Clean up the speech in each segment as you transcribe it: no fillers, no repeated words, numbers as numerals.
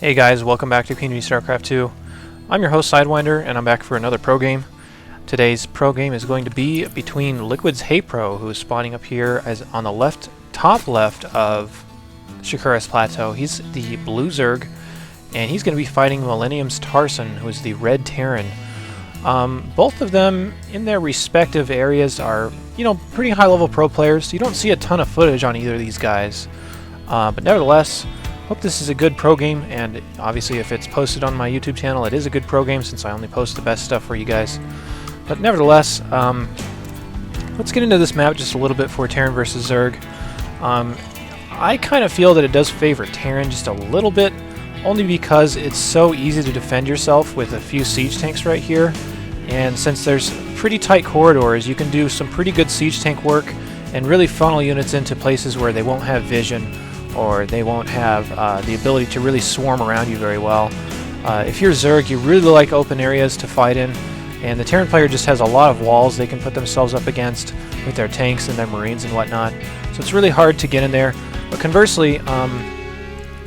Hey guys, welcome back to Community Starcraft 2. I'm your host Sidewinder, and I'm back for another pro game. Today's pro game is going to be between LiquidHayprO, who is spawning up here as on the top left of Shakura's Plateau. He's the blue Zerg, and he's going to be fighting M늦Tarson, who is the red Terran. Both of them, in their respective areas, are pretty high-level pro players. You don't see a ton of footage on either of these guys, but nevertheless, hope this is a good pro game, and obviously if it's posted on my YouTube channel, it is a good pro game since I only post the best stuff for you guys. But nevertheless, let's get into this map just a little bit for Terran versus Zerg. I kind of feel that it does favor Terran just a little bit, only because it's so easy to defend yourself with a few siege tanks right here, and since there's pretty tight corridors, you can do some pretty good siege tank work and really funnel units into places where they won't have vision or they won't have the ability to really swarm around you very well. If you're Zerg, you really like open areas to fight in, and the Terran player just has a lot of walls they can put themselves up against with their tanks and their Marines and whatnot, so it's really hard to get in there. But conversely,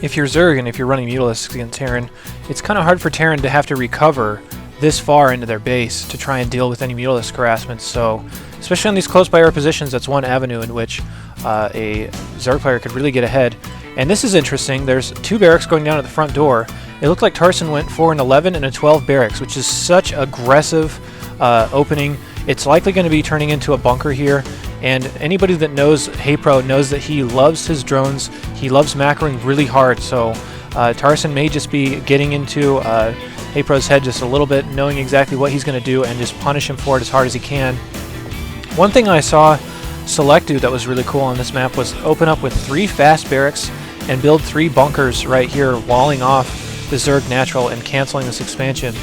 if you're Zerg and if you're running Mutalisks against Terran, it's kind of hard for Terran to have to recover this far into their base to try and deal with any Mutalisk harassment, so especially on these close by air positions, that's one avenue in which a Zerg player could really get ahead. And this is interesting. There's 2 barracks going down at the front door. It looked like Tarson went for an 11 and a 12 barracks, which is such aggressive opening. It's likely going to be turning into a bunker here, and anybody that knows HayprO knows that he loves his drones. He loves macroing really hard, so Tarson may just be getting into HayprO's head just a little bit, knowing exactly what he's going to do and just punish him for it as hard as he can. One thing I saw Select do that was really cool on this map was open up with 3 fast barracks and build 3 bunkers right here, walling off the Zerg natural and canceling this expansion.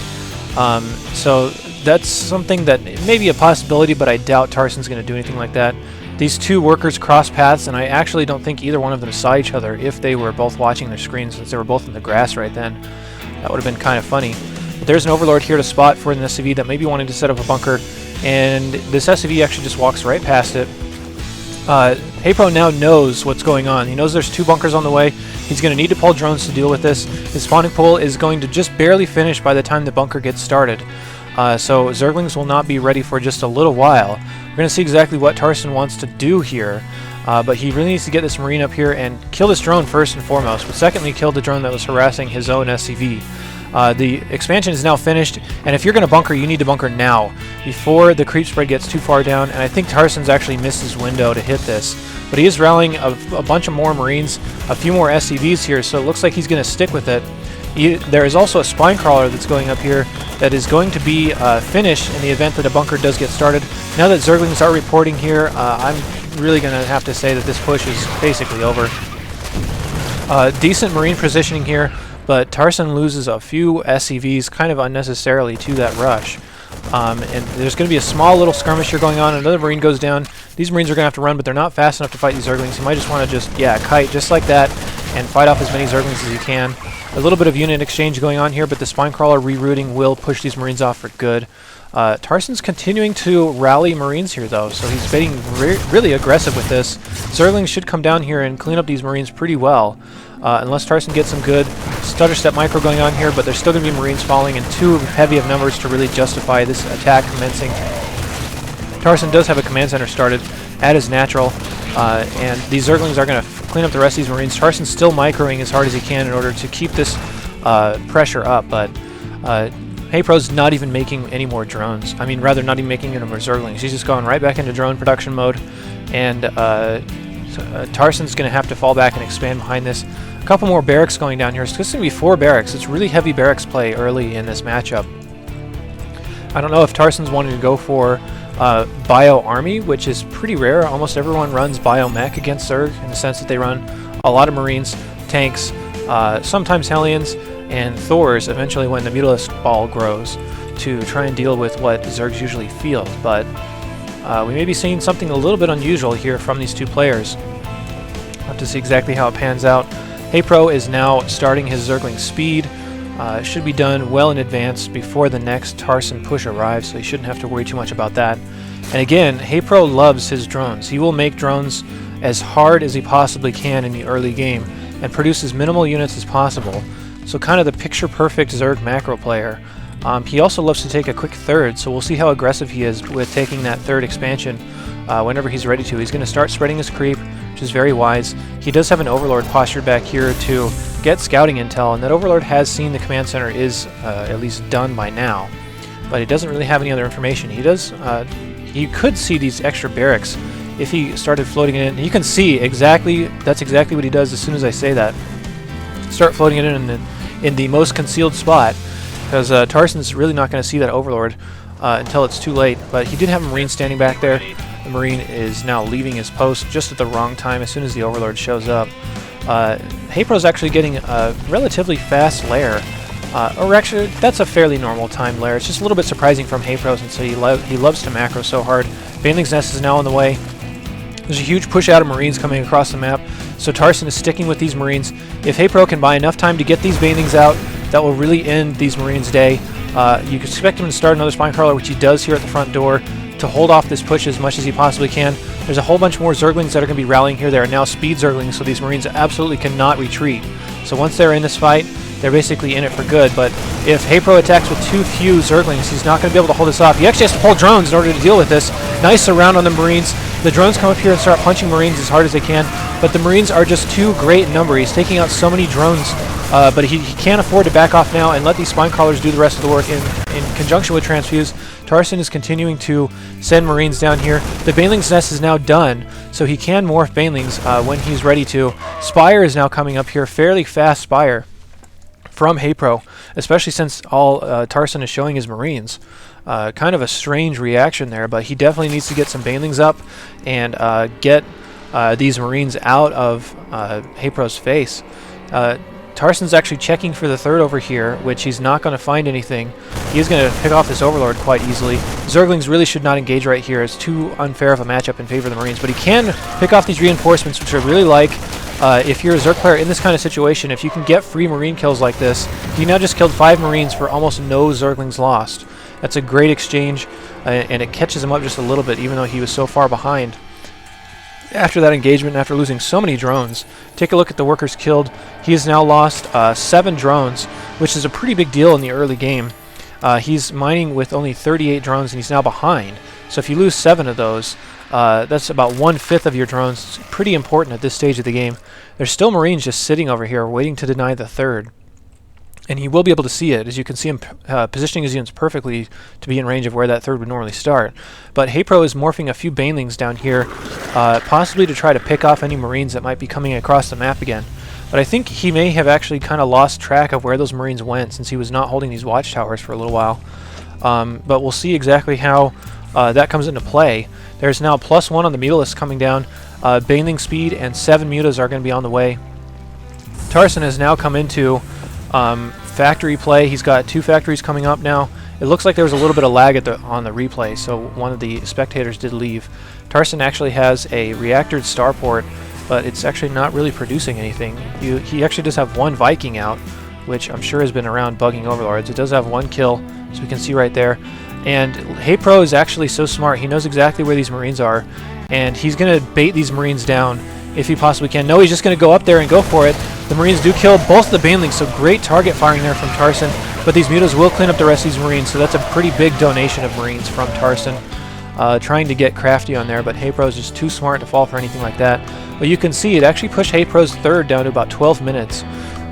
So that's something that may be a possibility, but I doubt Tarson's going to do anything like that. These 2 workers cross paths, and I actually don't think either one of them saw each other if they were both watching their screens, since they were both in the grass right then. That would have been kind of funny. But there's an Overlord here to spot for an SCV that may be wanting to set up a bunker, and this SCV actually just walks right past it. HayprO now knows what's going on. He knows there's 2 bunkers on the way. He's going to need to pull drones to deal with this. His spawning pool is going to just barely finish by the time the bunker gets started. So Zerglings will not be ready for just a little while. We're going to see exactly what Tarson wants to do here, but he really needs to get this Marine up here and kill this drone first and foremost, but secondly kill the drone that was harassing his own SCV. The expansion is now finished, and if you're going to bunker, you need to bunker now, before the creep spread gets too far down, and I think Tarson's actually missed his window to hit this. But he is rallying a bunch of more Marines, a few more SCVs here, so it looks like he's going to stick with it. There is also a spine crawler that's going up here that is going to be finished in the event that a bunker does get started. Now that Zerglings are reporting here, I'm really going to have to say that this push is basically over. Decent Marine positioning here, but Tarson loses a few SCVs kind of unnecessarily to that rush. And there's going to be a small little skirmish here going on. Another Marine goes down. These Marines are going to have to run, but they're not fast enough to fight these Zerglings. You might just want to kite just like that and fight off as many Zerglings as you can. A little bit of unit exchange going on here, but the spine crawler rerouting will push these Marines off for good. Tarson's continuing to rally Marines here, though, so he's being really aggressive with this. Zerglings should come down here and clean up these Marines pretty well, unless Tarson gets some good stutter step micro going on here, but there's still going to be Marines falling and too heavy of numbers to really justify this attack commencing. Tarson does have a command center started at his natural, and these Zerglings are going to clean up the rest of these Marines. Tarson's still microing as hard as he can in order to keep this pressure up, but HayprO's not even making any more drones. I mean, rather not even making any more Zerglings. He's just going right back into drone production mode, and Tarson's going to have to fall back and expand behind this. A couple more barracks going down here. So this is going to be 4 barracks. It's really heavy barracks play early in this matchup. I don't know if Tarson's wanting to go for Bio Army, which is pretty rare. Almost everyone runs Bio Mech against Zerg in the sense that they run a lot of Marines, tanks, sometimes Hellions, and Thors eventually when the Mutalisk ball grows to try and deal with what Zergs usually field. But we may be seeing something a little bit unusual here from these 2 players. We'll have to see exactly how it pans out. HayprO is now starting his Zergling speed. It should be done well in advance before the next Tarson push arrives, so you shouldn't have to worry too much about that. And again, HayprO loves his drones. He will make drones as hard as he possibly can in the early game and produce as minimal units as possible so kind of the picture-perfect Zerg macro player. He also loves to take a quick third, so we'll see how aggressive he is with taking that third expansion whenever he's ready to. He's going to start spreading his creep, which is very wise. He does have an Overlord postured back here to get scouting intel, and that Overlord has seen the command center is at least done by now, but he doesn't really have any other information. He could see these extra barracks if he started floating it in. You can see exactly, that's exactly what he does as soon as I say that. Start floating it in the most concealed spot, because Tarson's really not going to see that Overlord until it's too late. But he did have a Marine standing back there. The Marine is now leaving his post just at the wrong time as soon as the Overlord shows up. HayprO's actually getting a relatively fast lair. Or actually, that's a fairly normal time lair. It's just a little bit surprising from HayprO since he loves to macro so hard. Baneling's Nest is now on the way. There's a huge push out of Marines coming across the map, so Tarson is sticking with these Marines. If HayprO can buy enough time to get these Banelings out, that will really end these Marines' day. You can expect him to start another Spine Crawler, which he does here at the front door, to hold off this push as much as he possibly can. There's a whole bunch more Zerglings that are going to be rallying here. There are now speed Zerglings, so these Marines absolutely cannot retreat. So once they're in this fight, they're basically in it for good. But if HayprO attacks with too few Zerglings, he's not going to be able to hold this off. He actually has to pull drones in order to deal with this. Nice surround on the Marines. The drones come up here and start punching Marines as hard as they can, but the Marines are just too great in number. He's taking out so many drones, but he can't afford to back off now and let these Spine Crawlers do the rest of the work. In conjunction with Transfuse, Tarson is continuing to send Marines down here. The Baneling's Nest is now done, so he can morph Banelings when he's ready to. Spire is now coming up here, fairly fast Spire from HayprO, especially since all Tarson is showing his Marines. Kind of a strange reaction there, but he definitely needs to get some Banelings up and get these Marines out of HayprO's face. Tarson's actually checking for the third over here, which he's not going to find anything. He is going to pick off this Overlord quite easily. Zerglings really should not engage right here. It's too unfair of a matchup in favor of the Marines, but he can pick off these reinforcements, which I really like. If you're a Zerg player in this kind of situation, if you can get free Marine kills like this, he now just killed 5 Marines for almost no Zerglings lost. That's a great exchange, and it catches him up just a little bit, even though he was so far behind. After that engagement, after losing so many drones, take a look at the workers killed. He has now lost 7 drones, which is a pretty big deal in the early game. He's mining with only 38 drones, and he's now behind. So if you lose 7 of those, that's about 1/5 of your drones. It's pretty important at this stage of the game. There's still Marines just sitting over here waiting to deny the third. And he will be able to see it, as you can see him positioning his units perfectly to be in range of where that third would normally start. But HayprO is morphing a few Banelings down here, possibly to try to pick off any Marines that might be coming across the map again. But I think he may have actually kind of lost track of where those Marines went, since he was not holding these watchtowers for a little while. But we'll see exactly how that comes into play. There's now +1 on the Mutalisk coming down. Baneling speed and 7 Mutas are going to be on the way. Tarson has now come into factory play. He's got 2 factories coming up now. It looks like there was a little bit of lag on the replay, so one of the spectators did leave. Tarson actually has a reactored starport, but it's actually not really producing anything. He actually does have 1 Viking out, which I'm sure has been around bugging Overlords. It does have 1 kill, so we can see right there. And HayprO is actually so smart. He knows exactly where these Marines are, and he's going to bait these Marines down if he possibly can. No, he's just going to go up there and go for it. The Marines do kill both the Banelings, so great target firing there from Tarson. But these Mutas will clean up the rest of these Marines, so that's a pretty big donation of Marines from Tarson. Trying to get crafty on there, but HayprO is just too smart to fall for anything like that. But you can see it actually pushed HayPro's third down to about 12 minutes.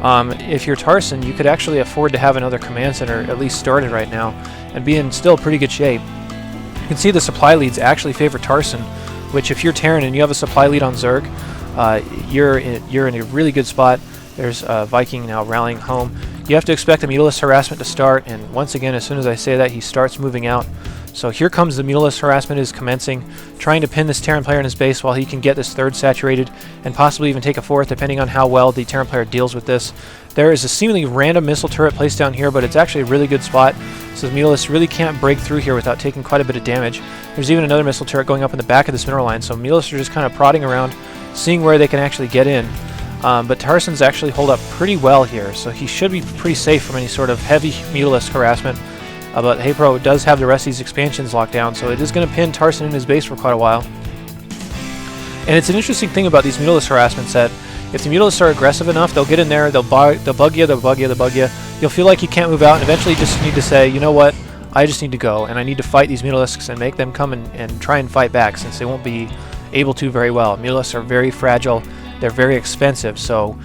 If you're Tarson, you could actually afford to have another command center at least started right now and be in still pretty good shape. You can see the supply leads actually favor Tarson, which if you're Terran and you have a supply lead on Zerg, you're in a really good spot. There's Viking now rallying home. You have to expect the Mutalisk harassment to start, and once again, as soon as I say that, he starts moving out. So here comes the Mutalisk harassment is commencing, trying to pin this Terran player in his base while he can get this third saturated and possibly even take a fourth, depending on how well the Terran player deals with this. There is a seemingly random missile turret placed down here, but it's actually a really good spot, so the Mutalisk really can't break through here without taking quite a bit of damage. There's even another missile turret going up in the back of this mineral line, so Mutalisk are just kind of prodding around, seeing where they can actually get in. But Tarson's actually hold up pretty well here, so he should be pretty safe from any sort of heavy Mutalisk harassment. But HayprO does have the rest of these expansions locked down, so it is going to pin Tarson in his base for quite a while. And it's an interesting thing about these Mutalisk harassments that If the Mutalisks are aggressive enough, they'll get in there, they'll bug you, they'll bug you, they'll bug you. You'll feel like you can't move out, and eventually you just need to say, you know what, I just need to go, and I need to fight these Mutalisks and make them come and try and fight back, since they won't be able to very well. Mutalisks are very fragile, they're very expensive, so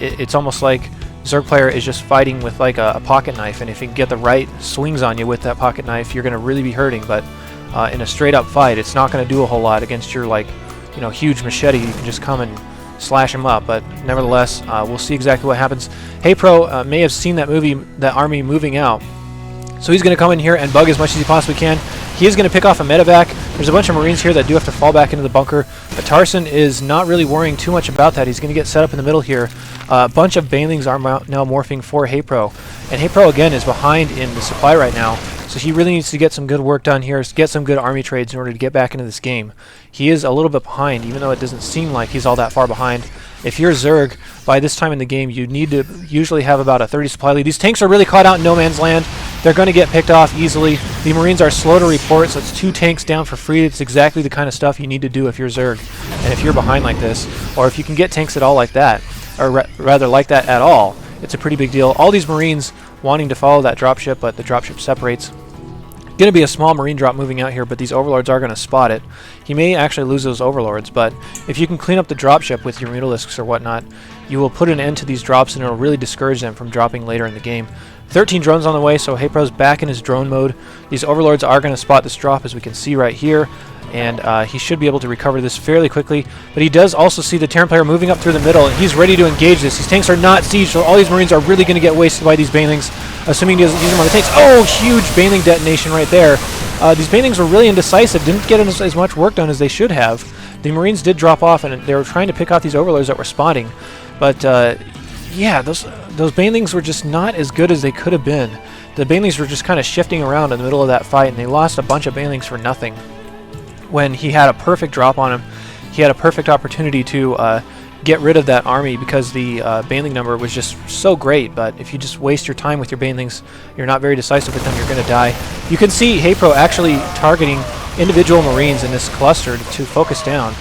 it's almost like Zerg player is just fighting with like a pocket knife, and if you can get the right swings on you with that pocket knife, you're going to really be hurting. But in a straight up fight, it's not going to do a whole lot against your, like, you know, huge machete. You can just come and slash him up. But nevertheless, we'll see exactly what happens. HayprO may have seen that army moving out, so he's going to come in here and bug as much as he possibly can. He is going to pick off a medevac. There's a bunch of Marines here that do have to fall back into the bunker, but Tarson is not really worrying too much about that. He's going to get set up in the middle here. A bunch of Banelings are now morphing for HayprO, and HayprO again is behind in the supply right now, so he really needs to get some good work done here, get some good army trades in order to get back into this game. He is a little bit behind, even though it doesn't seem like he's all that far behind. If you're Zerg, by this time in the game, you need to usually have about a 30 supply lead. These tanks are really caught out in no man's land. They're going to get picked off easily. The Marines are slow to report, so it's 2 tanks down for free. It's exactly the kind of stuff you need to do if you're Zerg. And if you're behind like this, or if you can get tanks at all like that, or rather like that at all, it's a pretty big deal. All these Marines wanting to follow that dropship, but the dropship separates. Going to be a small Marine drop moving out here, but these Overlords are going to spot it. He may actually lose those Overlords, but if you can clean up the dropship with your Mutalisks or whatnot, you will put an end to these drops, and it'll really discourage them from dropping later in the game. 13 drones on the way, so HayprO's back in his drone mode. These Overlords are going to spot this drop, as we can see right here, and he should be able to recover this fairly quickly. But he does also see the Terran player moving up through the middle, and he's ready to engage this. These tanks are not sieged, so all these Marines are really going to get wasted by these Banelings, assuming he doesn't use them on the tanks. Oh, huge Baneling detonation right there. These Banelings were really indecisive, didn't get as much work done as they should have. The Marines did drop off, and they were trying to pick off these Overlords that were spawning. But yeah, those Banelings were just not as good as they could have been. The Banelings were just kind of shifting around in the middle of that fight, and they lost a bunch of Banelings for nothing. When he had a perfect drop on him, he had a perfect opportunity to get rid of that army, because the Baneling number was just so great. But if you just waste your time with your Banelings, you're not very decisive with them, you're going to die. You can see HayprO actually targeting individual Marines in this cluster to focus down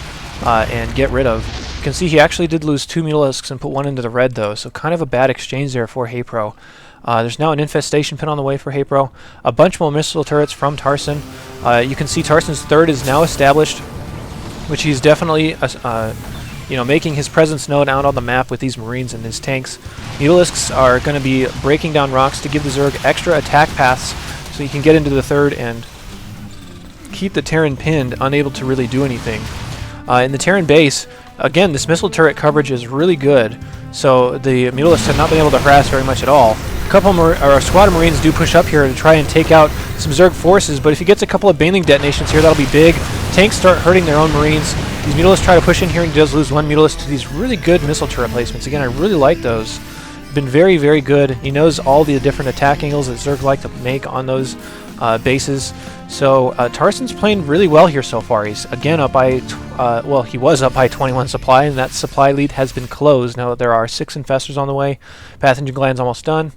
and get rid of. You can see he actually did lose 2 Mutalisks and put 1 into the red, though, so kind of a bad exchange there for HayprO. There's now an infestation pin on the way for HayprO. A bunch more missile turrets from Tarson. You can see Tarson's third is now established, which he's definitely making his presence known out on the map with these Marines and his tanks. Mutalisks are going to be breaking down rocks to give the Zerg extra attack paths, so he can get into the third and keep the Terran pinned, unable to really do anything. In the Terran base, again, this missile turret coverage is really good, so the Mutalisks have not been able to harass very much at all. A squad of Marines do push up here to try and take out some Zerg forces, but if he gets a couple of Baneling detonations here, that'll be big. Tanks start hurting their own Marines. These Mutalisks try to push in here, and he does lose 1 Mutalisk to these really good missile turret placements. Again, I really like those. Been very, very good. He knows all the different attack angles that Zerg like to make on those bases. So Tarson's playing really well here so far. He's again up by, he was up by 21 supply, and that supply lead has been closed. Now there are 6 infestors on the way. Pathogen gland's almost done.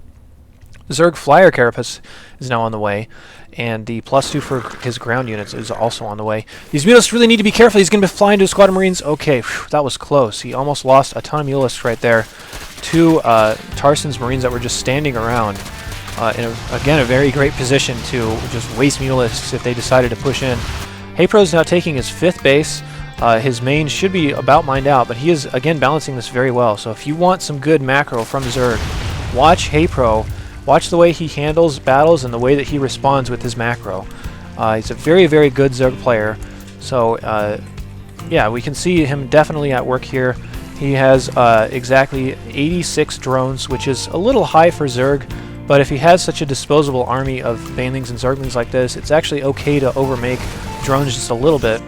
Zerg Flyer Carapace is now on the way, and the +2 for his ground units is also on the way. These Mutalisks really need to be careful. He's going to be flying to a squad of Marines. Okay, that was close. He almost lost a ton of Mutalisks right there to Tarson's Marines that were just standing around. Again, a very great position to just waste Mutalisks if they decided to push in. HayprO's now taking his 5th base. His main should be about mined out, but he is, again, balancing this very well. So if you want some good macro from Zerg, watch HayprO. Watch the way he handles battles and the way that he responds with his macro. He's a very, very good Zerg player. So, yeah, we can see him definitely at work here. He has exactly 86 drones, which is a little high for Zerg. But if he has such a disposable army of Banelings and Zerglings like this, it's actually okay to overmake drones just a little bit.